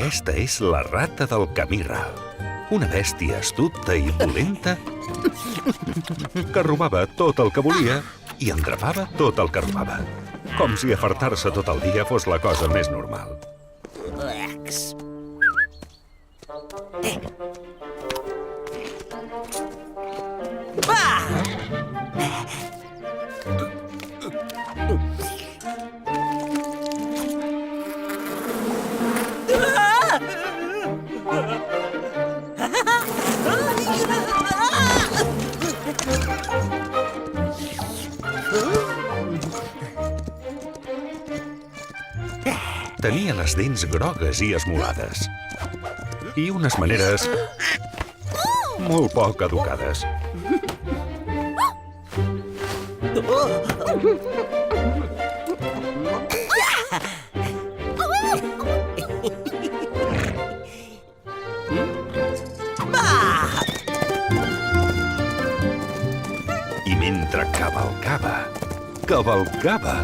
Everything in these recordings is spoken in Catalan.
Aquesta és la rata del camí ral. Una bèstia astuta i dolenta que robava tot el que volia i endrapava tot el que robava. Com si afartar-se tot el dia fos la cosa més normal. Tenia les dents grogues i esmolades. I unes maneres molt poc educades. I mentre cavalcava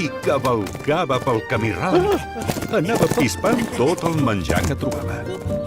i cavalcava pel camí ral, anava pispant tot el menjar que trobava.